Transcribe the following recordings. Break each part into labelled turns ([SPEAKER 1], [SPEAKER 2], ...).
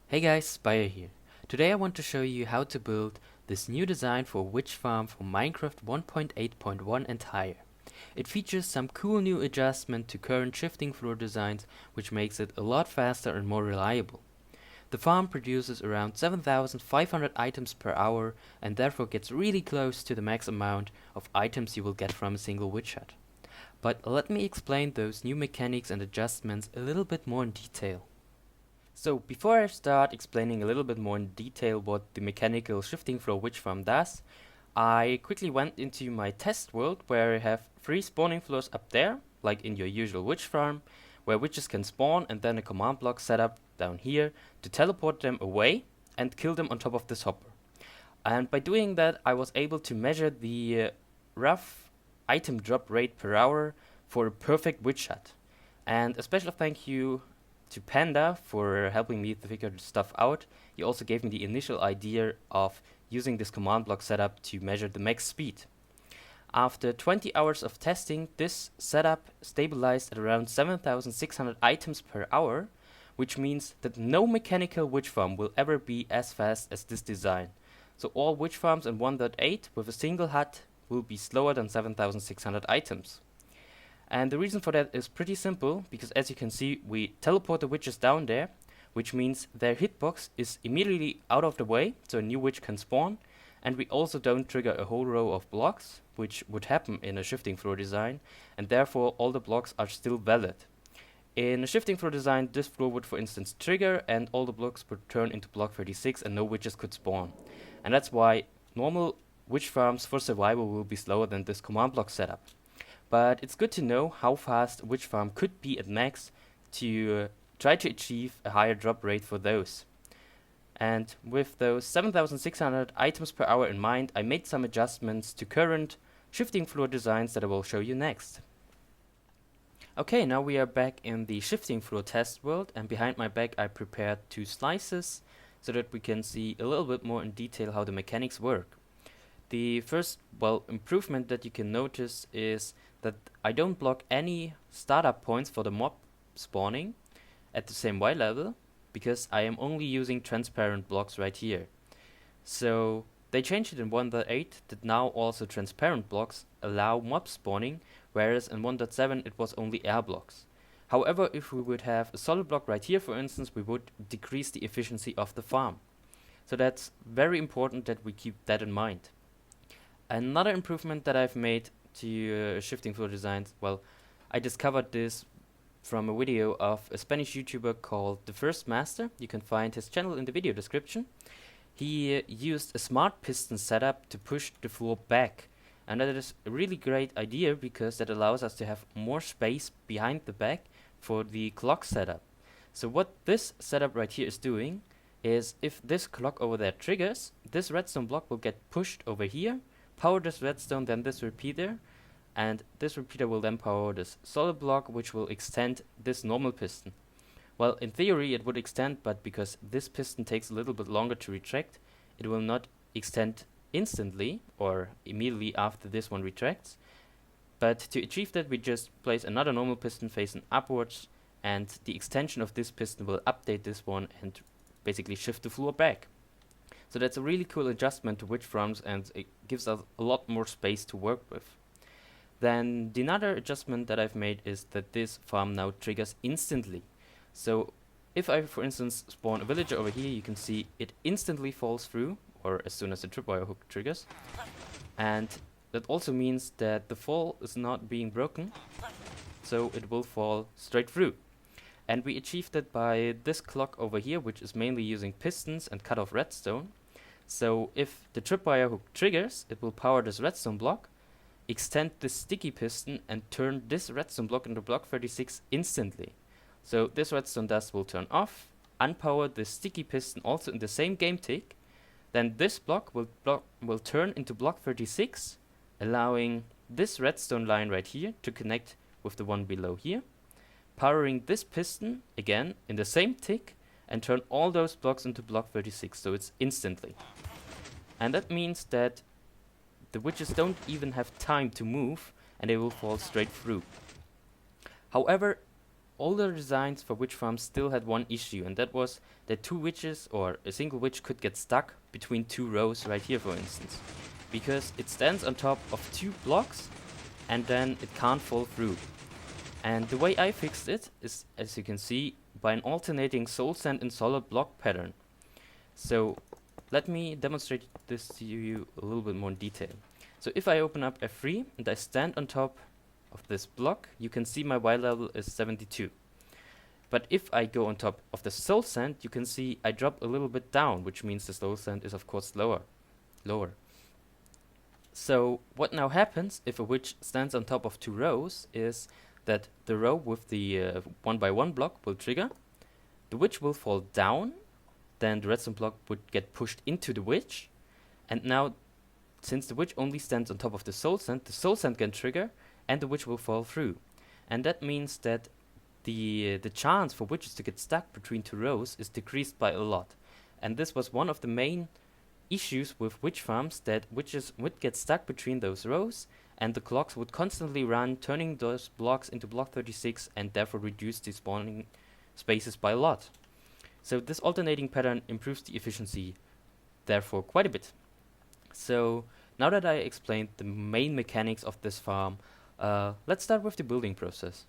[SPEAKER 1] Hey guys, Spire here. Today I want to show you how to build this new design for witch farm for Minecraft 1.8.1 and higher. It features some cool new adjustment to current shifting floor designs, which makes it a lot faster and more reliable. The farm produces around 7,500 items per hour and therefore gets really close to the max amount of items you will get from a single witch hut. But let me explain those new mechanics and adjustments a little bit more in detail. So before I start explaining a little bit more in detail what the mechanical shifting floor witch farm does, I quickly went into my test world where I have 3 spawning floors up there, like in your usual witch farm, where witches can spawn, and then a command block set up down here to teleport them away and kill them on top of this hopper. And by doing that, I was able to measure the rough item drop rate per hour for a perfect witch hut. And a special thank you to Panda for helping me to figure this stuff out. He also gave me the initial idea of using this command block setup to measure the max speed. After 20 hours of testing, this setup stabilized at around 7,600 items per hour, which means that no mechanical witch farm will ever be as fast as this design. So all witch farms in 1.8 with a single hut will be slower than 7,600 items. And the reason for that is pretty simple, because as you can see, we teleport the witches down there, which means their hitbox is immediately out of the way, so a new witch can spawn, and we also don't trigger a whole row of blocks, which would happen in a shifting floor design, and therefore all the blocks are still valid. In a shifting floor design, this floor would for instance trigger, and all the blocks would turn into block 36 and no witches could spawn. And that's why normal witch farms for survival will be slower than this command block setup. But it's good to know how fast a witch farm could be at max to try to achieve a higher drop rate for those. And with those 7,600 items per hour in mind, I made some adjustments to current shifting floor designs that I will show you next. Okay, now we are back in the shifting floor test world, and behind my back I prepared 2 slices so that we can see a little bit more in detail how the mechanics work. The first, improvement that you can notice is that I don't block any startup points for the mob spawning at the same Y level, because I am only using transparent blocks right here. So they changed it in 1.8 that now also transparent blocks allow mob spawning, whereas in 1.7 it was only air blocks. However, if we would have a solid block right here, for instance, we would decrease the efficiency of the farm. So that's very important that we keep that in mind. Another improvement that I've made to shifting floor designs, I discovered this from a video of a Spanish YouTuber called The First Master. You can find his channel in the video description. He used a smart piston setup to push the floor back, and that is a really great idea because that allows us to have more space behind the back for the clock setup. So what this setup right here is doing is, if this clock over there triggers, this redstone block will get pushed over here, power this redstone, then this repeater, and this repeater will then power this solid block, which will extend this normal piston. Well, in theory it would extend, but because this piston takes a little bit longer to retract, it will not extend instantly or immediately after this one retracts. But to achieve that, we just place another normal piston facing upwards, and the extension of this piston will update this one and basically shift the floor back. So that's a really cool adjustment to witch farms, and it gives us a lot more space to work with. Then the another adjustment that I've made is that this farm now triggers instantly. So if I, for instance, spawn a villager over here, you can see it instantly falls through, or as soon as the tripwire hook triggers. And that also means that the fall is not being broken, so it will fall straight through. And we achieved that by this clock over here, which is mainly using pistons and cut off redstone. So if the tripwire hook triggers, it will power this redstone block, extend this sticky piston, and turn this redstone block into block 36 instantly. So this redstone dust will turn off, unpower the sticky piston also in the same game tick. Then this block will turn into block 36, allowing this redstone line right here to connect with the one below here, powering this piston again in the same tick, and turn all those blocks into block 36, so it's instantly. And that means that the witches don't even have time to move, and they will fall straight through. However, older designs for witch farms still had one issue, and that was that two witches or a single witch could get stuck between two rows right here, for instance, because it stands on top of two blocks and then it can't fall through. And the way I fixed it is, as you can see, by an alternating soul sand and solid block pattern. So let me demonstrate this to you a little bit more in detail. So if I open up F3 and I stand on top of this block, you can see my Y level is 72. But if I go on top of the soul sand, you can see I drop a little bit down, which means the soul sand is of course lower. So what now happens if a witch stands on top of two rows is that the row with the 1x1 block will trigger, the witch will fall down, then the redstone block would get pushed into the witch, and now since the witch only stands on top of the soul sand can trigger and the witch will fall through. And that means that the chance for witches to get stuck between two rows is decreased by a lot. And this was one of the main issues with witch farms, that witches would get stuck between those rows and the clocks would constantly run, turning those blocks into block 36 and therefore reduce the spawning spaces by a lot. So this alternating pattern improves the efficiency therefore quite a bit. So now that I explained the main mechanics of this farm, let's start with the building process.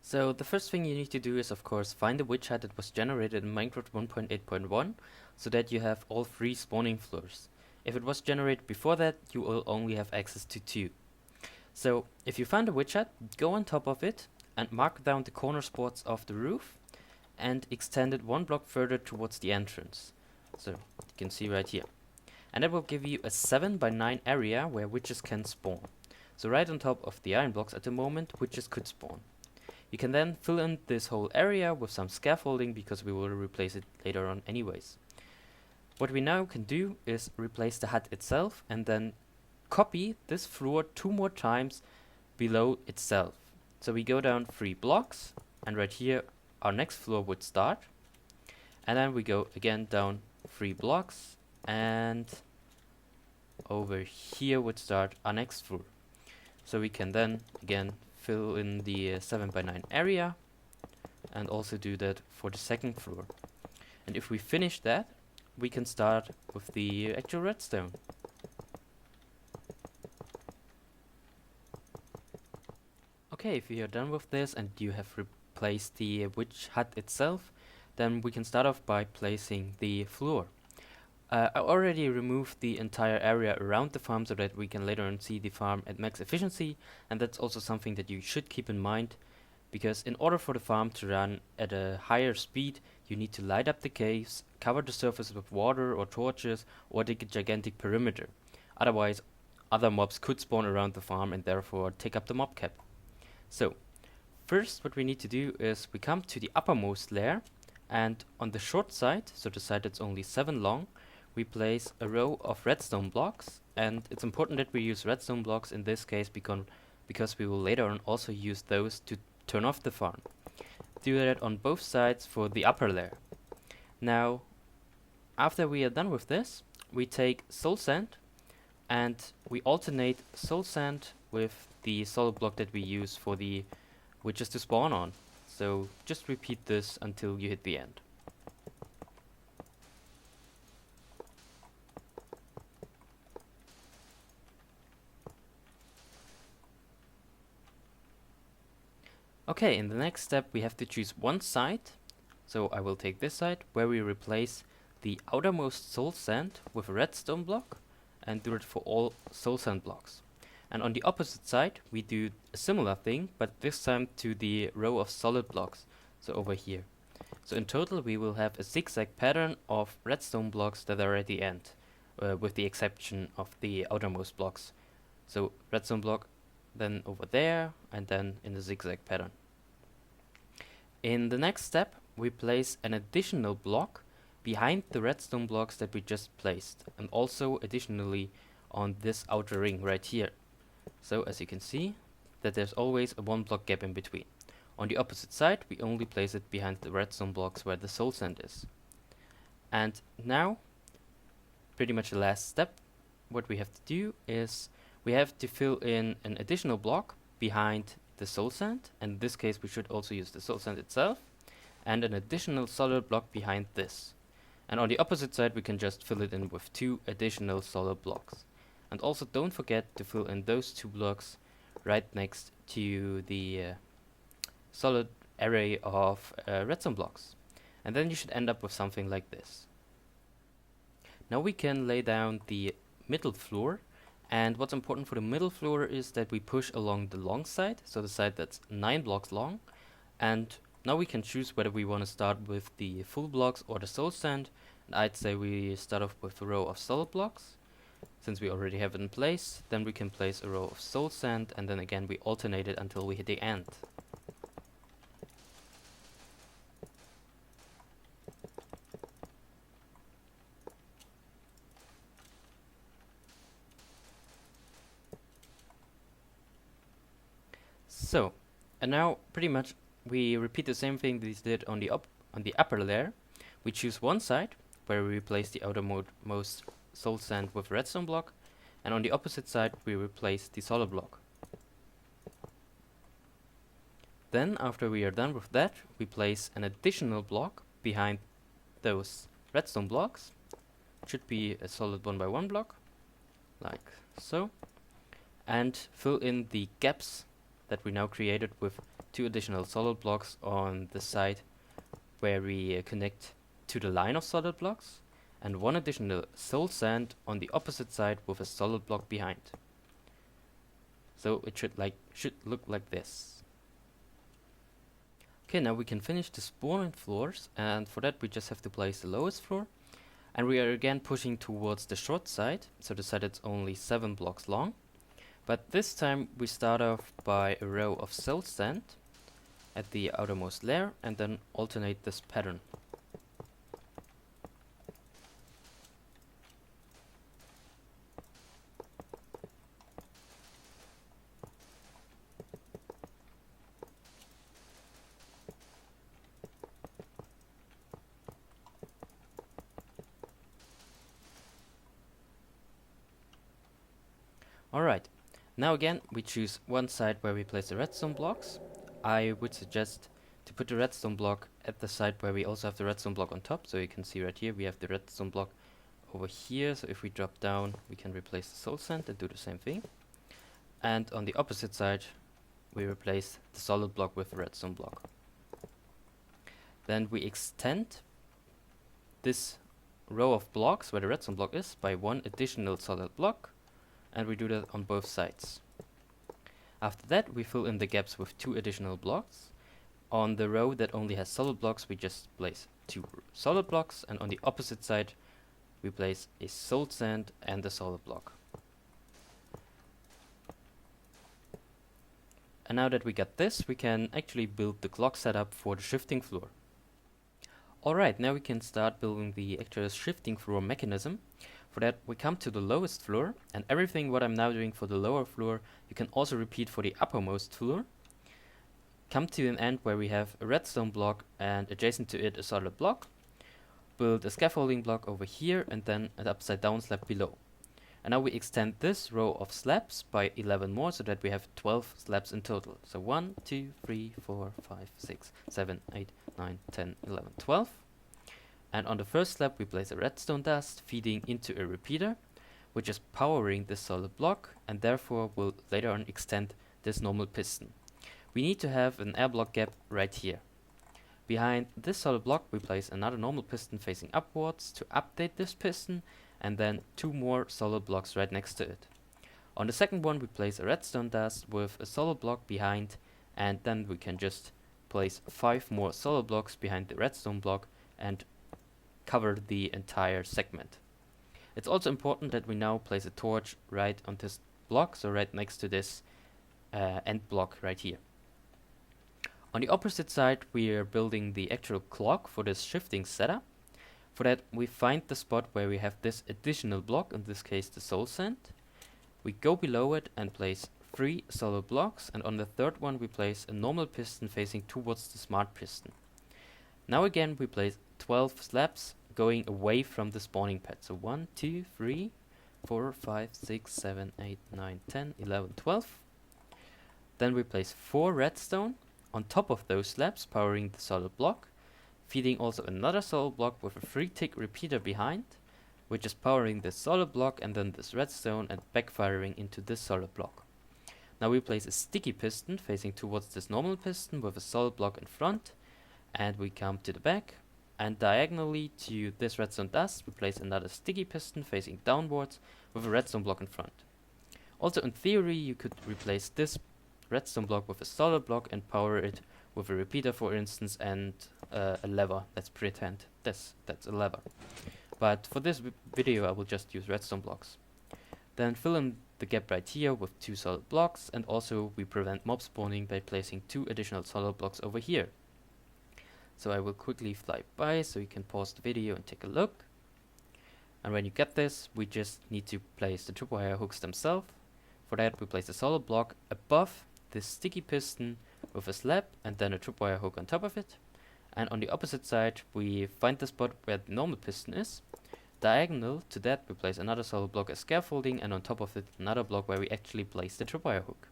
[SPEAKER 1] So the first thing you need to do is of course find the witch hut that was generated in Minecraft 1.8.1 so that you have all 3 spawning floors. If it was generated before that, you will only have access to 2. So if you find a witch hut, go on top of it and mark down the corner spots of the roof and extend it 1 block further towards the entrance. So you can see right here. And that will give you a 7x9 area where witches can spawn. So right on top of the iron blocks at the moment, witches could spawn. You can then fill in this whole area with some scaffolding because we will replace it later on anyways. What we now can do is replace the hut itself and then copy this floor 2 more times below itself. So we go down 3 blocks and right here our next floor would start. And then we go again down 3 blocks and over here would start our next floor. So we can then again fill in the 7x9 area and also do that for the second floor. And if we finish that, we can start with the actual redstone. Okay, if you are done with this and you have replaced the witch hut itself, then we can start off by placing the floor. I already removed the entire area around the farm so that we can later on see the farm at max efficiency, and that's also something that you should keep in mind, because in order for the farm to run at a higher speed, you need to light up the caves, cover the surface with water or torches, or dig a gigantic perimeter. Otherwise, other mobs could spawn around the farm and therefore take up the mob cap. So, first what we need to do is we come to the uppermost layer, and on the short side, so the side that's only 7 long, we place a row of redstone blocks, and it's important that we use redstone blocks in this case because we will later on also use those to turn off the farm. Do that on both sides for the upper layer. Now, after we are done with this, we take soul sand and we alternate soul sand with the solid block that we use for the witches to spawn on. So just repeat this until you hit the end. Okay, in the next step we have to choose one side. So I will take this side where we replace the outermost soul sand with a redstone block and do it for all soul sand blocks. And on the opposite side we do a similar thing, but this time to the row of solid blocks, so over here. So in total we will have a zigzag pattern of redstone blocks that are at the end, with the exception of the outermost blocks. So redstone block, then over there, and then in the zigzag pattern. In the next step, we place an additional block behind the redstone blocks that we just placed, and also additionally on this outer ring right here. So as you can see, that there's always a 1 block gap in between. On the opposite side, we only place it behind the redstone blocks where the soul sand is. And now, pretty much the last step, what we have to do is we have to fill in an additional block behind the soul sand, and in this case we should also use the soul sand itself, and an additional solid block behind this. And on the opposite side we can just fill it in with 2 additional solid blocks. And also don't forget to fill in those 2 blocks right next to the solid array of redstone blocks. And then you should end up with something like this. Now we can lay down the middle floor, and what's important for the middle floor is that we push along the long side, so the side that's 9 blocks long. And now we can choose whether we want to start with the full blocks or the soul sand, and I'd say we start off with a row of solid blocks. Since we already have it in place, then we can place a row of soul sand, and then again we alternate it until we hit the end. So, and now pretty much we repeat the same thing we did on the upper layer. We choose one side where we replace the outermost soul sand with a redstone block, and on the opposite side we replace the solid block. Then after we are done with that, we place an additional block behind those redstone blocks. It should be a solid 1x1 block, like so, and fill in the gaps that we now created with 2 additional solid blocks on the side where we connect to the line of solid blocks, and 1 additional soul sand on the opposite side with a solid block behind. So it should look like this. Okay, now we can finish the spawning floors, and for that we just have to place the lowest floor, and we are again pushing towards the short side, so the side that's only 7 blocks long. But this time we start off by a row of soul sand at the outermost layer, and then alternate this pattern. Alright, now again we choose one side where we place the redstone blocks. I would suggest to put the redstone block at the side where we also have the redstone block on top. So you can see right here we have the redstone block over here, so if we drop down we can replace the soul sand and do the same thing. And on the opposite side we replace the solid block with the redstone block. Then we extend this row of blocks where the redstone block is by 1 additional solid block, and we do that on both sides. After that we fill in the gaps with 2 additional blocks. On the row that only has solid blocks we just place 2 solid blocks, and on the opposite side we place a soul sand and a solid block. And now that we got this, we can actually build the clock setup for the shifting floor. Alright, now we can start building the actual shifting floor mechanism. For that we come to the lowest floor, and everything what I'm now doing for the lower floor you can also repeat for the uppermost floor. Come to an end where we have a redstone block and adjacent to it a solid block. Build a scaffolding block over here and then an upside down slab below. And now we extend this row of slabs by 11 more, so that we have 12 slabs in total. So 1, 2, 3, 4, 5, 6, 7, 8, 9, 10, 11, 12. And on the first slab we place a redstone dust feeding into a repeater, which is powering this solid block, and therefore will later on extend this normal piston. We need to have an air block gap right here. Behind this solid block we place another normal piston facing upwards to update this piston, and then 2 more solid blocks right next to it. On the second one we place a redstone dust with a solid block behind, and then we can just place 5 more solid blocks behind the redstone block and cover the entire segment. It's also important that we now place a torch right on this block, so right next to this end block right here. On the opposite side we are building the actual clock for this shifting setup. For that we find the spot where we have this additional block, in this case the soul sand. We go below it and place 3 solid blocks, and on the third one we place a normal piston facing towards the smart piston. Now again we place 12 slabs going away from the spawning pad. So 1, 2, 3, 4, 5, 6, 7, 8, 9, 10, 11, 12. Then we place 4 redstone on top of those slabs, powering the solid block, feeding also another solid block with a 3-tick repeater behind, which is powering this solid block and then this redstone and backfiring into this solid block. Now we place a sticky piston facing towards this normal piston with a solid block in front, and we come to the back, and diagonally to this redstone dust we place another sticky piston facing downwards with a redstone block in front. Also in theory you could replace this redstone block with a solid block and power it with a repeater, for instance, and a lever. Let's pretend that's a lever. But for this video I will just use redstone blocks. Then fill in the gap right here with 2 solid blocks, and also we prevent mob spawning by placing 2 additional solid blocks over here. So I will quickly fly by so you can pause the video and take a look. And when you get this, we just need to place the tripwire hooks themselves. For that we place a solid block above this sticky piston with a slab and then a tripwire hook on top of it. And on the opposite side we find the spot where the normal piston is. Diagonal to that we place another solid block as scaffolding, and on top of it another block where we actually place the tripwire hook.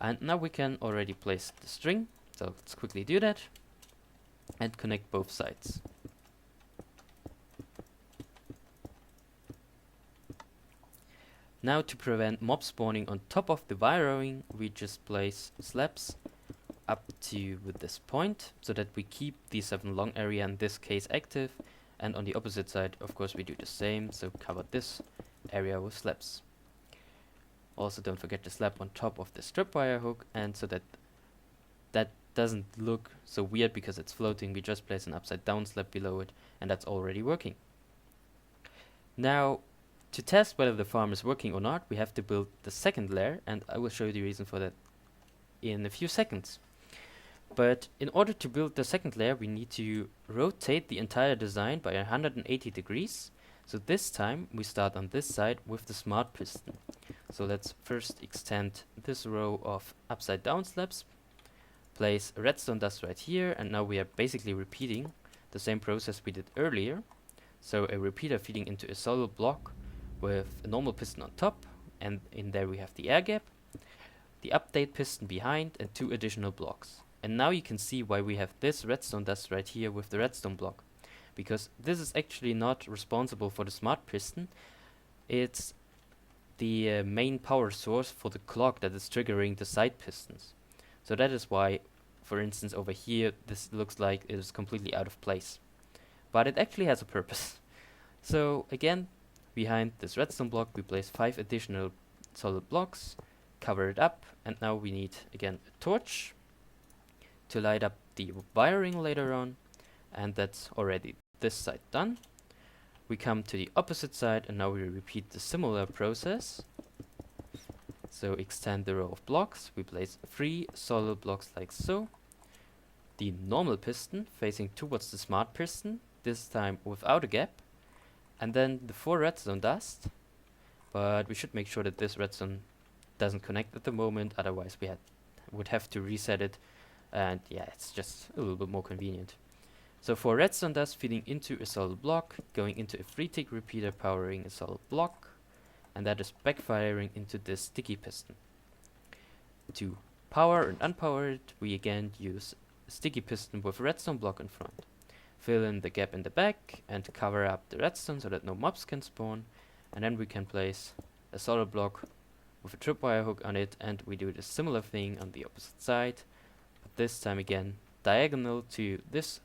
[SPEAKER 1] And now we can already place the string, so let's quickly do that and connect both sides. Now to prevent mob spawning on top of the wiring, we just place slabs up to with this point so that we keep the 7 long area in this case active, and on the opposite side of course we do the same, so cover this area with slabs. Also don't forget the slab on top of the tripwire hook, and so that doesn't look so weird because it's floating, we just place an upside down slab below it, and that's already working. Now to test whether the farm is working or not, we have to build the second layer, and I will show you the reason for that in a few seconds. But in order to build the second layer we need to rotate the entire design by 180 degrees. So this time we start on this side with the smart piston. So let's first extend this row of upside down slabs, place a redstone dust right here, and now we are basically repeating the same process we did earlier. So a repeater feeding into a solid block with a normal piston on top, and in there we have the air gap, the update piston behind, and 2 additional blocks. And now you can see why we have this redstone dust right here with the redstone block, because this is actually not responsible for the smart piston. It's the main power source for the clock that is triggering the side pistons. So that is why, for instance, over here this looks like it is completely out of place, but it actually has a purpose. So again, behind this redstone block we place 5 additional solid blocks, cover it up, and now we need again a torch to light up the wiring later on, and that's already this side done. We come to the opposite side and now we repeat the similar process. So extend the row of blocks, we place 3 solid blocks like so, the normal piston facing towards the smart piston, this time without a gap, and then the 4 redstone dust, but we should make sure that this redstone doesn't connect at the moment, otherwise we would have to reset it, and yeah, it's just a little bit more convenient. So 4 redstone dust feeding into a solid block, going into a 3-tick repeater powering a solid block, and that is backfiring into this sticky piston. To power and unpower it, we again use a sticky piston with a redstone block in front. Fill in the gap in the back and cover up the redstone so that no mobs can spawn, and then we can place a solid block with a tripwire hook on it, and we do the similar thing on the opposite side, but this time again diagonal to this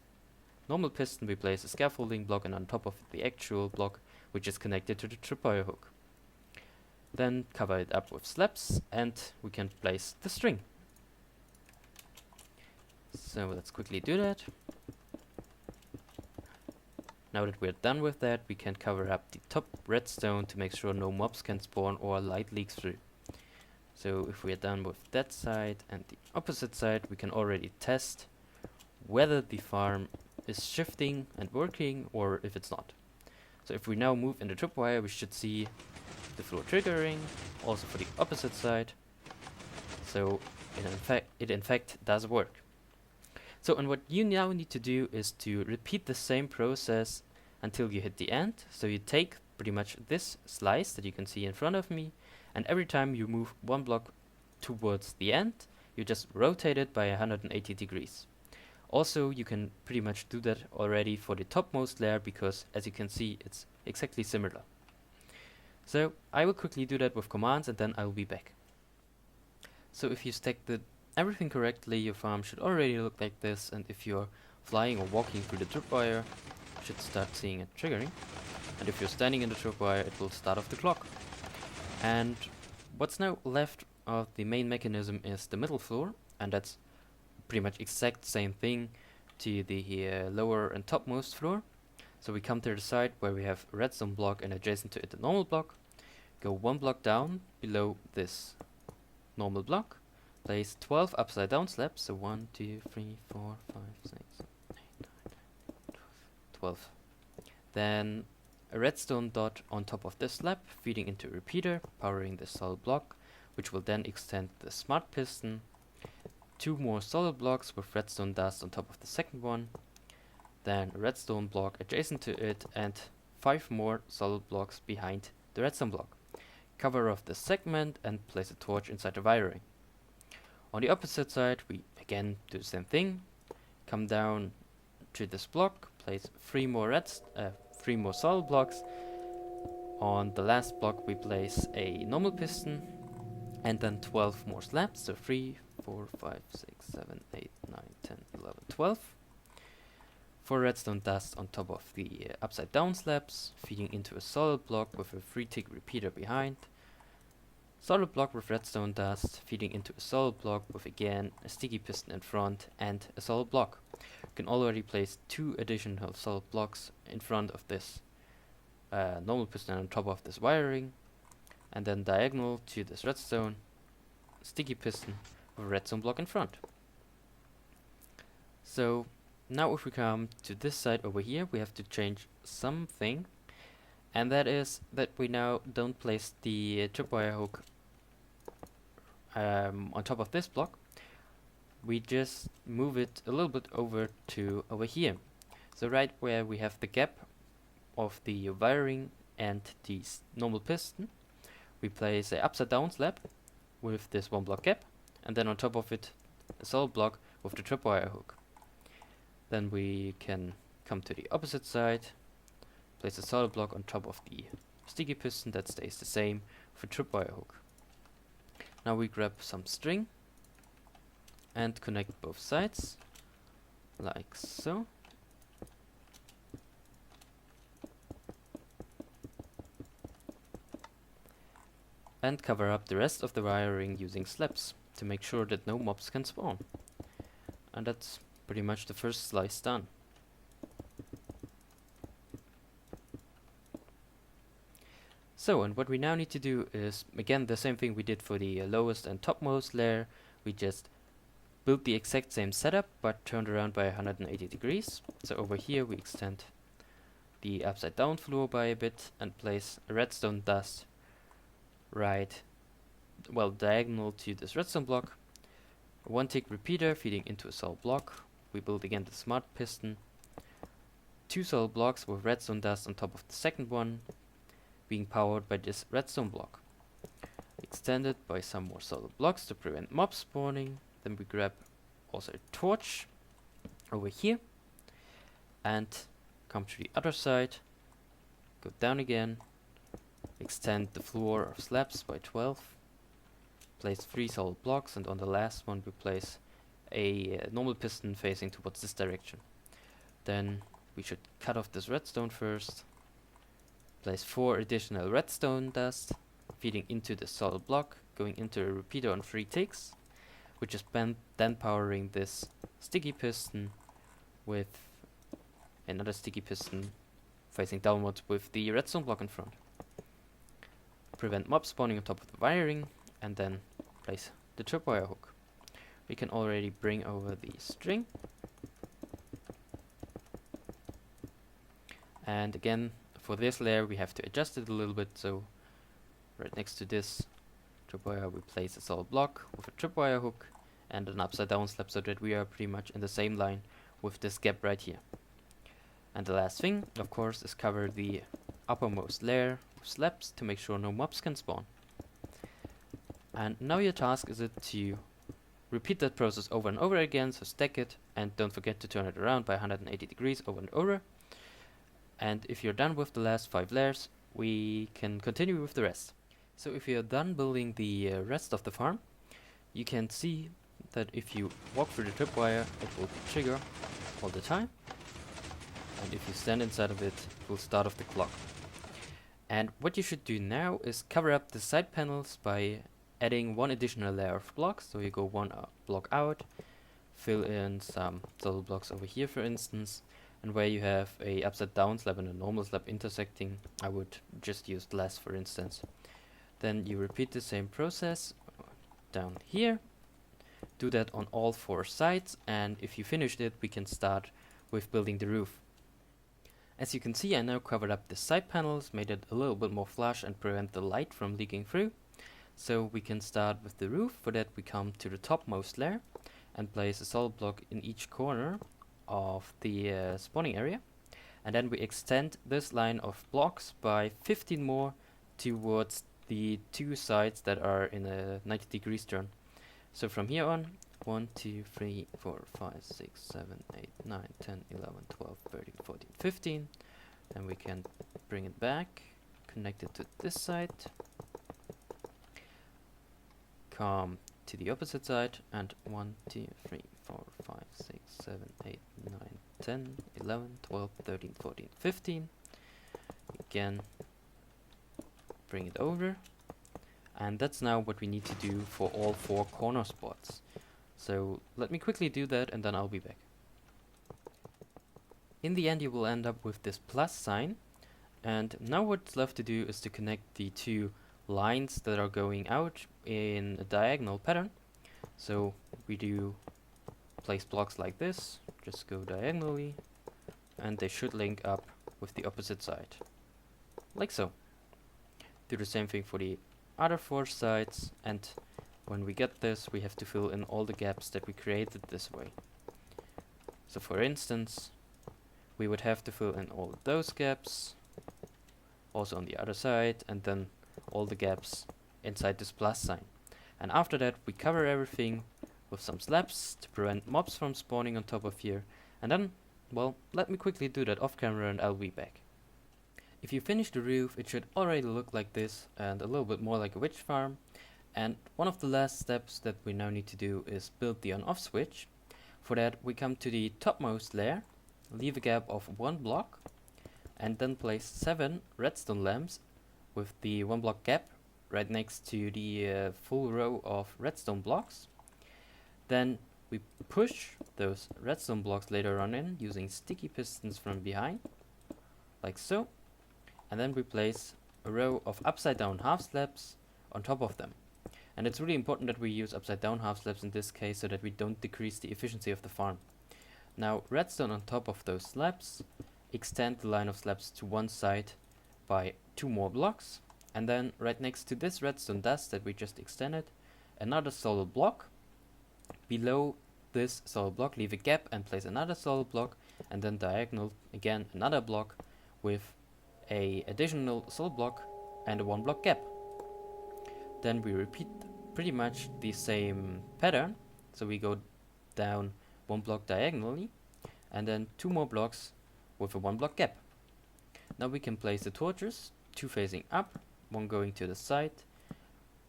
[SPEAKER 1] normal piston we place a scaffolding block, and on top of the actual block which is connected to the tripwire hook. Then cover it up with slabs and we can place the string. So let's quickly do that. Now that we're done with that, we can cover up the top redstone to make sure no mobs can spawn or light leaks through. So if we are done with that side and the opposite side, we can already test whether the farm is shifting and working or if it's not. So if we now move in the tripwire, we should see the floor triggering, also for the opposite side. So it in fact does work. So and what you now need to do is to repeat the same process until you hit the end. So you take pretty much this slice that you can see in front of me, and every time you move one block towards the end, you just rotate it by 180 degrees. Also, you can pretty much do that already for the topmost layer because, as you can see, it's exactly similar. So I will quickly do that with commands and then I will be back. So if you stack everything correctly, your farm should already look like this, and if you're flying or walking through the tripwire, you should start seeing it triggering. And if you're standing in the tripwire, it will start off the clock. And what's now left of the main mechanism is the middle floor, and that's pretty much exact same thing to the lower and topmost floor. So we come to the side where we have a redstone block and adjacent to it a normal block. Go one block down below this normal block, place 12 upside down slabs, so 1, 2, 3, 4, 5, 6, 7, 8, 9, 10, 12. Then a redstone dot on top of this slab, feeding into a repeater, powering this solid block, which will then extend the smart piston. 2 more solid blocks with redstone dust on top of the second one, then a redstone block adjacent to it, and 5 more solid blocks behind the redstone block. Cover off the segment and place a torch inside the wiring. On the opposite side, we again do the same thing. Come down to this block, place 3 more solid blocks. On the last block, we place a normal piston, and then 12 more slabs, so 3, 4, 5, 6, 7, 8, 9, 10, 11, 12. 4 redstone dust on top of the upside down slabs, feeding into a solid block with a 3-tick repeater behind. Solid block with redstone dust, feeding into a solid block with again a sticky piston in front and a solid block. You can already place 2 additional solid blocks in front of this normal piston on top of this wiring, and then diagonal to this redstone sticky piston with a redstone block in front. So now if we come to this side over here, we have to change something, and that is that we now don't place the tripwire hook on top of this block. We just move it a little bit over here. So right where we have the gap of the wiring and the normal piston, we place a upside down slab with this 1 block gap, and then on top of it a solid block with the tripwire hook. Then we can come to the opposite side, place a solid block on top of the sticky piston that stays the same for tripwire hook. Now we grab some string and connect both sides, like so. And cover up the rest of the wiring using slabs to make sure that no mobs can spawn. And that's pretty much the first slice done. So, and what we now need to do is, again, the same thing we did for the lowest and topmost layer. We just built the exact same setup, but turned around by 180 degrees. So over here we extend the upside down floor by a bit and place a redstone dust diagonal to this redstone block. A 1-tick repeater feeding into a solid block. We build again the smart piston. 2 solid blocks with redstone dust on top of the second one, being powered by this redstone block. Extended by some more solid blocks to prevent mob spawning. Then we grab also a torch over here and come to the other side, go down again, extend the floor of slabs by 12, place 3 solid blocks, and on the last one we place a normal piston facing towards this direction. Then we should cut off this redstone first, place 4 additional redstone dust feeding into the solid block, going into a repeater on 3 ticks, which is then powering this sticky piston with another sticky piston facing downwards with the redstone block in front. Prevent mob spawning on top of the wiring, and then place the tripwire hook. We can already bring over the string, and again for this layer we have to adjust it a little bit. So right next to this tripwire we place a solid block with a tripwire hook and an upside down slab, so that we are pretty much in the same line with this gap right here. And the last thing, of course, is cover the uppermost layer with slabs to make sure no mobs can spawn. And now your task is it to repeat that process over and over again, so stack it, and don't forget to turn it around by 180 degrees over and over. And if you're done with the last 5 layers, we can continue with the rest. So if you're done building the rest of the farm, you can see that if you walk through the tripwire, it will trigger all the time. And if you stand inside of it, it will start off the clock. And what you should do now is cover up the side panels by adding one additional layer of blocks. So you go one block out, fill in some solid blocks over here, for instance, and where you have a upside down slab and a normal slab intersecting, I would just use glass, for instance. Then you repeat the same process down here. Do that on all 4 sides, and if you finished it, we can start with building the roof. As you can see, I now covered up the side panels, made it a little bit more flush and prevent the light from leaking through. So we can start with the roof. For that we come to the topmost layer and place a solid block in each corner of the spawning area, and then we extend this line of blocks by 15 more towards the 2 sides that are in a 90 degrees turn. So from here on, 1, 2, 3, 4, 5, 6, 7, 8, 9, 10, 11, 12, 13, 14, 15, and we can bring it back, connect it to this side, come to the opposite side, and 1, 2, 3, 4, 5, 6, 7, 8, 9, 10, 11, 12, 13, 14, 15. Again, bring it over, and that's now what we need to do for all 4 corner spots. So let me quickly do that and then I'll be back. In the end you will end up with this plus sign, and now what's left to do is to connect the 2 lines that are going out in a diagonal pattern. So we do place blocks like this, just go diagonally, and they should link up with the opposite side, like so. Do the same thing for the other 4 sides, and when we get this, we have to fill in all the gaps that we created this way. So for instance, we would have to fill in all of those gaps, also on the other side, and then all the gaps inside this plus sign. And after that, we cover everything with some slabs to prevent mobs from spawning on top of here. And then, well, let me quickly do that off camera and I'll be back. If you finish the roof, it should already look like this and a little bit more like a witch farm. And one of the last steps that we now need to do is build the on-off switch. For that, we come to the topmost layer, leave a gap of 1 block, and then place 7 redstone lamps with the 1 block gap right next to the full row of redstone blocks. Then we push those redstone blocks later on in using sticky pistons from behind, like so. And then we place a row of upside down half slabs on top of them. And it's really important that we use upside down half slabs in this case so that we don't decrease the efficiency of the farm. Now redstone on top of those slabs, extend the line of slabs to one side by 2 more blocks, and then right next to this redstone dust that we just extended, another solid block. Below this solid block leave a gap and place another solid block, and then diagonal again another block with a additional solid block and a 1 block gap. Then we repeat pretty much the same pattern, so we go down 1 block diagonally and then 2 more blocks with a 1 block gap. Now we can place the torches, 2 facing up, 1 going to the side,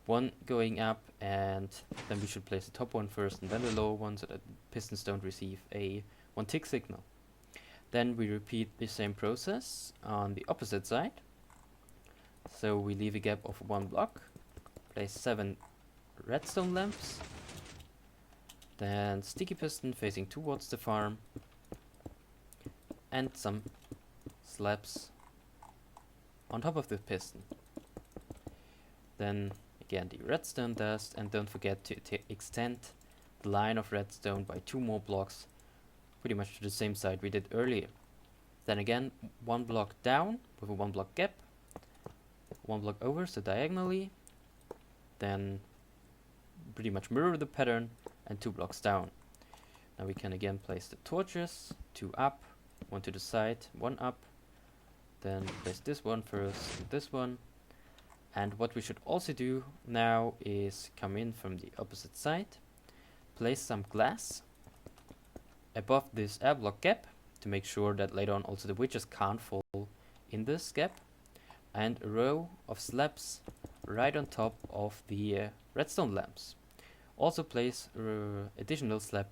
[SPEAKER 1] 1 going up, and then we should place the top one first and then the lower one so that pistons don't receive a 1 tick signal. Then we repeat the same process on the opposite side. So we leave a gap of 1 block, place 7 redstone lamps, then sticky piston facing towards the farm, and some slabs on top of the piston. Then again the redstone dust, and don't forget to extend the line of redstone by 2 more blocks, pretty much to the same side we did earlier. Then again 1 block down with a 1 block gap, 1 block over, so diagonally, then pretty much mirror the pattern, and 2 blocks down. Now we can again place the torches, 2 up, 1 to the side, 1 up, then place this one first and this one, And what we should also do now is come in from the opposite side, place some glass above this air block gap to make sure that later on also the witches can't fall in this gap, and a row of slabs right on top of the redstone lamps. Also place additional slab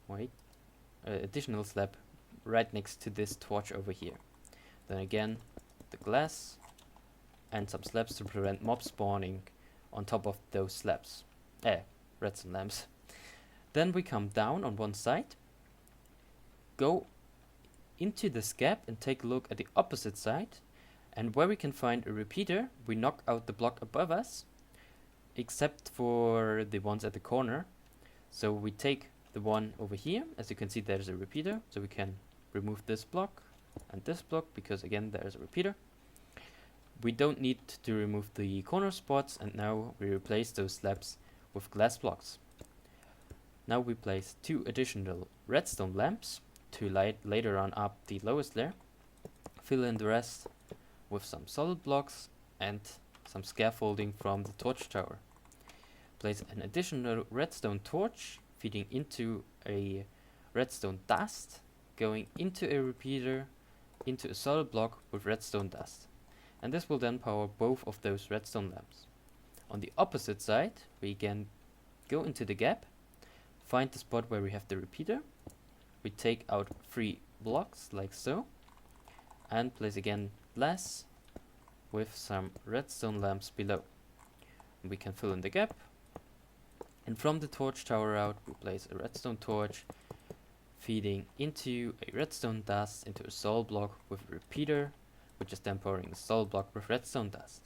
[SPEAKER 1] right next to this torch over here. Then again the glass and some slabs to prevent mob spawning on top of those slabs. Redstone lamps. Then we come down on one side, go into this gap and take a look at the opposite side, and where we can find a repeater, we knock out the block above us, except for the ones at the corner. So we take the one over here, as you can see there's a repeater, so we can remove this block and this block, because again there's a repeater. We don't need to remove the corner spots, and now we replace those slabs with glass blocks. Now we place 2 additional redstone lamps to light later on up the lowest layer, fill in the rest with some solid blocks and some scaffolding from the torch tower. Place an additional redstone torch feeding into a redstone dust, going into a repeater, into a solid block with redstone dust. And this will then power both of those redstone lamps. On the opposite side, we again go into the gap, find the spot where we have the repeater, we take out 3 blocks like so, and place again glass with some redstone lamps below. And we can fill in the gap, and from the torch tower out we place a redstone torch feeding into a redstone dust into a solid block with a repeater, which is then powering the solid block with redstone dust.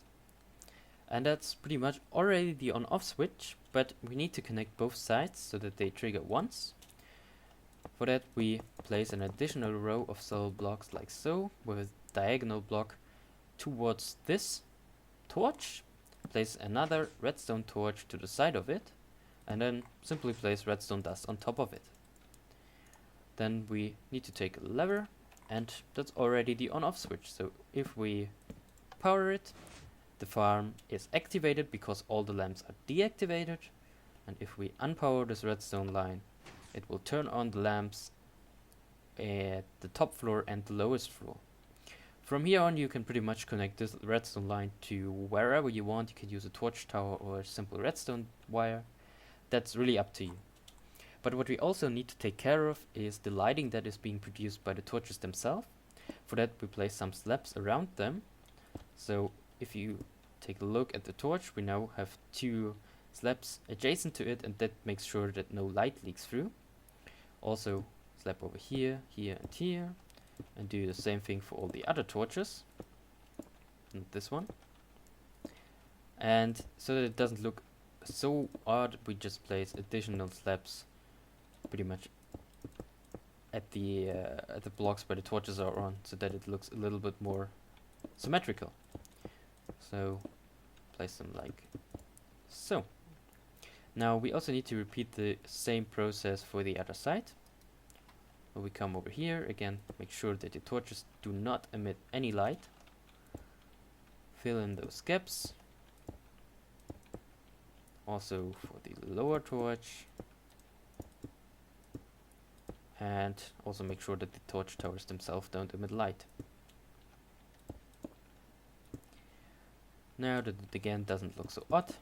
[SPEAKER 1] And that's pretty much already the on-off switch, but we need to connect both sides so that they trigger once. For that we place an additional row of solid blocks like so, with a diagonal block towards this torch, place another redstone torch to the side of it, and then simply place redstone dust on top of it. Then we need to take a lever, and that's already the on-off switch. So if we power it, the farm is activated because all the lamps are deactivated, and if we unpower this redstone line, it will turn on the lamps at the top floor and the lowest floor. From here on you can pretty much connect this redstone line to wherever you want. You can use a torch tower or a simple redstone wire. That's really up to you. But what we also need to take care of is the lighting that is being produced by the torches themselves. For that we place some slabs around them. So if you take a look at the torch, we now have 2 slabs adjacent to it, and that makes sure that no light leaks through. Also slab over here, here and here, and do the same thing for all the other torches, and this one. And so that it doesn't look so odd, we just place additional slabs pretty much at the blocks where the torches are on, so that it looks a little bit more symmetrical. So place them like so. Now we also need to repeat the same process for the other side. So we come over here again, make sure that the torches do not emit any light. Fill in those gaps. Also for the lower torch. And also make sure that the torch towers themselves don't emit light. Now that it again doesn't look so odd,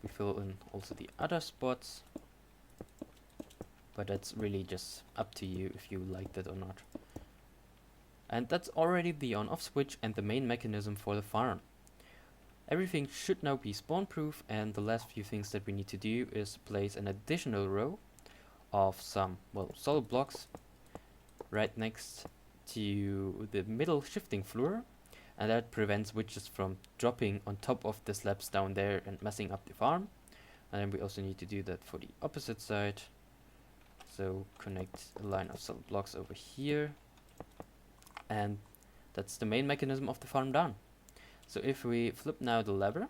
[SPEAKER 1] we fill in also the other spots, but that's really just up to you if you like that or not. And that's already the on-off switch and the main mechanism for the farm. Everything should now be spawn proof, and the last few things that we need to do is place an additional row of some, well, solid blocks right next to the middle shifting floor, and that prevents witches from dropping on top of the slabs down there and messing up the farm. And then we also need to do that for the opposite side. So connect a line of solid blocks over here, and that's the main mechanism of the farm done. So if we flip now the lever,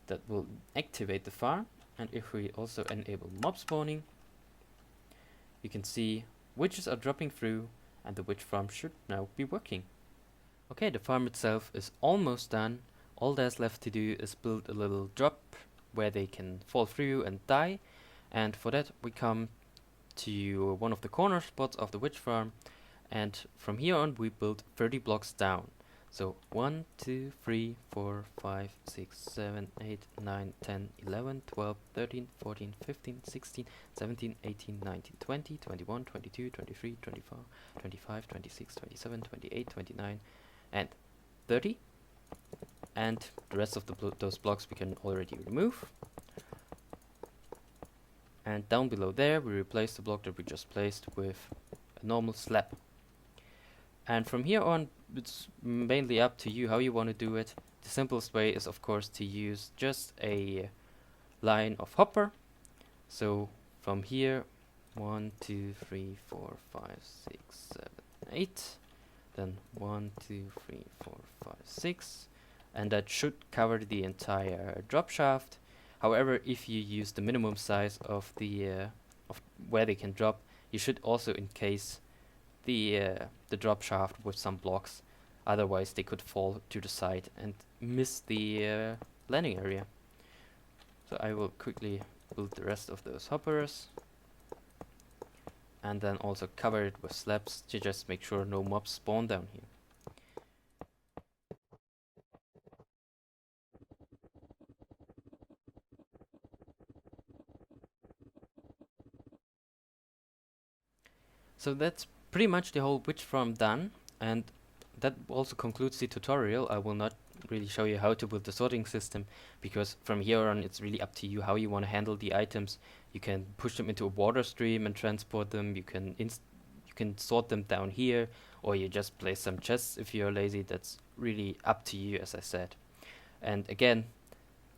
[SPEAKER 1] that will activate the farm, and if we also enable mob spawning, you can see witches are dropping through, and the witch farm should now be working. Okay, the farm itself is almost done. All there's left to do is build a little drop where they can fall through and die. And for that we come to one of the corner spots of the witch farm, and from here on we build 30 blocks down. So 1, 2, 3, 4, 5, 6, 7, 8, 9, 10, 11, 12, 13, 14, 15, 16, 17, 18, 19, 20, 21, 22, 23, 24, 25, 26, 27, 28, 29, and 30. And the rest of those blocks we can already remove. And down below there we replace the block that we just placed with a normal slab. And from here on it's mainly up to you how you want to do it. The simplest way is of course to use just a line of hopper. So from here 1, 2, 3, 4, 5, 6, 7, 8, then 1, 2, 3, 4, 5, 6, and that should cover the entire drop shaft. However, if you use the minimum size of the of where they can drop, you should also encase the drop shaft with some blocks. Otherwise, they could fall to the side and miss the landing area. So I will quickly build the rest of those hoppers, and then also cover it with slabs to just make sure no mobs spawn down here. So that's pretty much the whole witch farm done, and that also concludes the tutorial. I will not really show you how to build the sorting system, because from here on it's really up to you how you want to handle the items. You can push them into a water stream and transport them. You can sort them down here, or you just place some chests if you're lazy. That's really up to you, as I said. And again,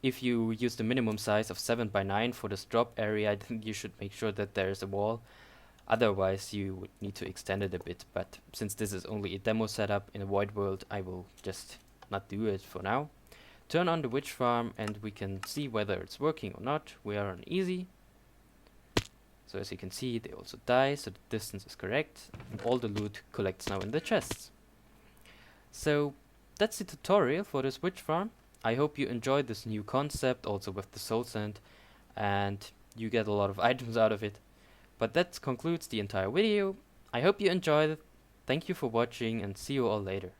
[SPEAKER 1] if you use the minimum size of 7 by 9 for this drop area, then you should make sure that there is a wall. Otherwise you would need to extend it a bit, but since this is only a demo setup in a void world, I will just not do it for now. Turn on the witch farm and we can see whether it's working or not. We are on easy. So as you can see, they also die, so the distance is correct, and all the loot collects now in the chests. So that's the tutorial for this witch farm. I hope you enjoyed this new concept, also with the soul sand, and you get a lot of items out of it. But that concludes the entire video. I hope you enjoyed it. Thank you for watching and see you all later.